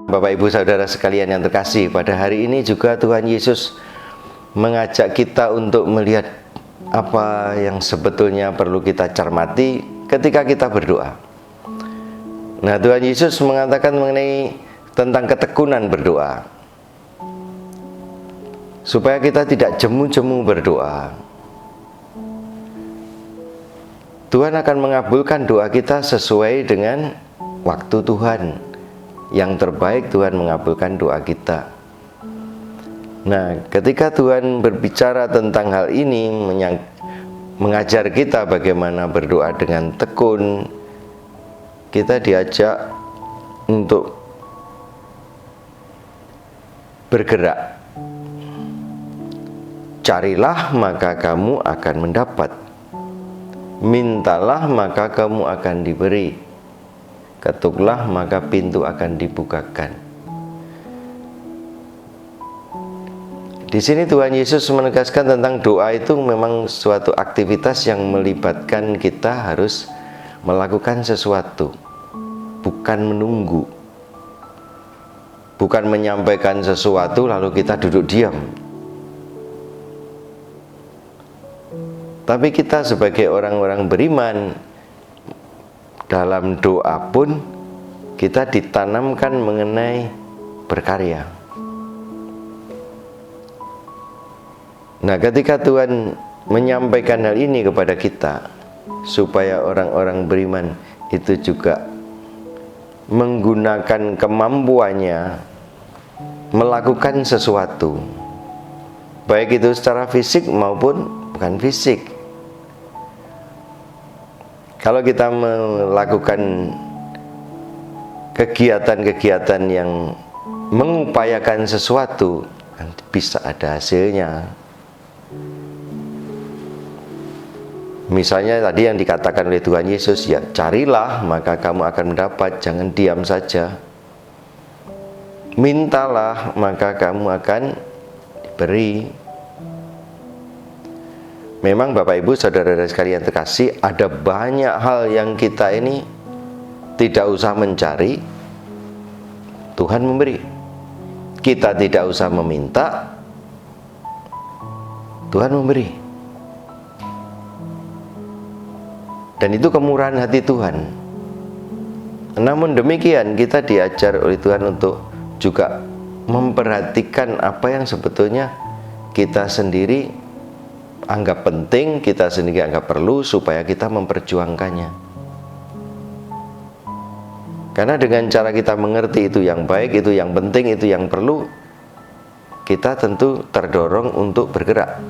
Bapak Ibu Saudara sekalian yang terkasih, pada hari ini juga Tuhan Yesus mengajak kita untuk melihat apa yang sebetulnya perlu kita cermati ketika kita berdoa. Nah, Tuhan Yesus mengatakan mengenai tentang ketekunan berdoa, supaya kita tidak jemu-jemu berdoa. Tuhan akan mengabulkan doa kita sesuai dengan waktu Tuhan. Yang terbaik Tuhan mengabulkan doa kita. Nah, ketika Tuhan berbicara tentang hal ini, mengajar kita bagaimana berdoa dengan tekun, kita diajak untuk bergerak. Carilah maka kamu akan mendapat. Mintalah maka kamu akan diberi. Ketuklah maka pintu akan dibukakan. Di sini Tuhan Yesus menegaskan tentang doa itu memang suatu aktivitas yang melibatkan kita harus melakukan sesuatu, bukan menunggu, bukan menyampaikan sesuatu lalu kita duduk diam. Tapi kita sebagai orang-orang beriman, dalam doa pun kita ditanamkan mengenai berkarya. Nah, ketika Tuhan menyampaikan hal ini kepada kita, supaya orang-orang beriman itu juga menggunakan kemampuannya melakukan sesuatu, baik itu secara fisik maupun bukan fisik. Kalau kita melakukan kegiatan-kegiatan yang mengupayakan sesuatu, bisa ada hasilnya. Misalnya tadi yang dikatakan oleh Tuhan Yesus, ya carilah maka kamu akan mendapat, jangan diam saja. Mintalah maka kamu akan diberi. Memang Bapak Ibu Saudara sekalian terkasih, ada banyak hal yang kita ini tidak usah mencari, Tuhan memberi. Kita tidak usah meminta, Tuhan memberi. Dan itu kemurahan hati Tuhan. Namun demikian kita diajar oleh Tuhan untuk juga memperhatikan apa yang sebetulnya kita sendiri anggap penting, kita sendiri anggap perlu, supaya kita memperjuangkannya. Karena dengan cara kita mengerti itu yang baik, itu yang penting, itu yang perlu, kita tentu terdorong untuk bergerak.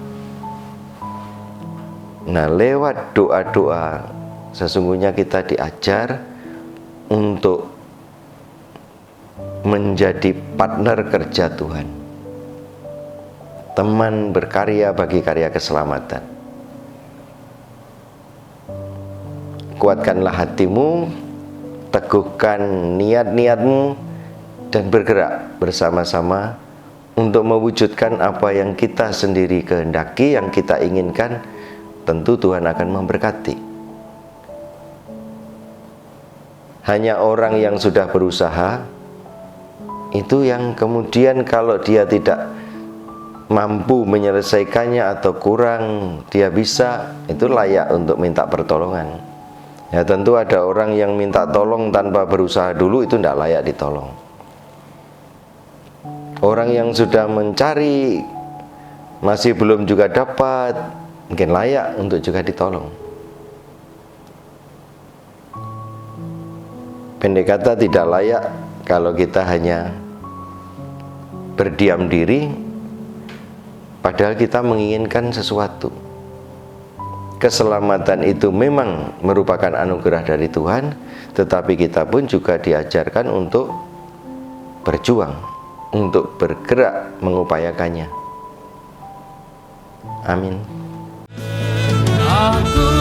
Nah, lewat doa-doa sesungguhnya kita diajar untuk menjadi partner kerja Tuhan, teman berkarya bagi karya keselamatan. Kuatkanlah hatimu, teguhkan niat-niatmu, dan bergerak bersama-sama untuk mewujudkan apa yang kita sendiri kehendaki, yang kita inginkan. Tentu Tuhan akan memberkati. Hanya orang yang sudah berusaha, itu yang kemudian kalau dia tidak mampu menyelesaikannya atau kurang dia bisa, itu layak untuk minta pertolongan. Ya tentu ada orang yang minta tolong tanpa berusaha dulu, itu tidak layak ditolong. Orang yang sudah mencari masih belum juga dapat, mungkin layak untuk juga ditolong. Pendek kata, tidak layak kalau kita hanya berdiam diri padahal kita menginginkan sesuatu. Keselamatan itu memang merupakan anugerah dari Tuhan, tetapi kita pun juga diajarkan untuk berjuang, untuk bergerak mengupayakannya. Amin. Aku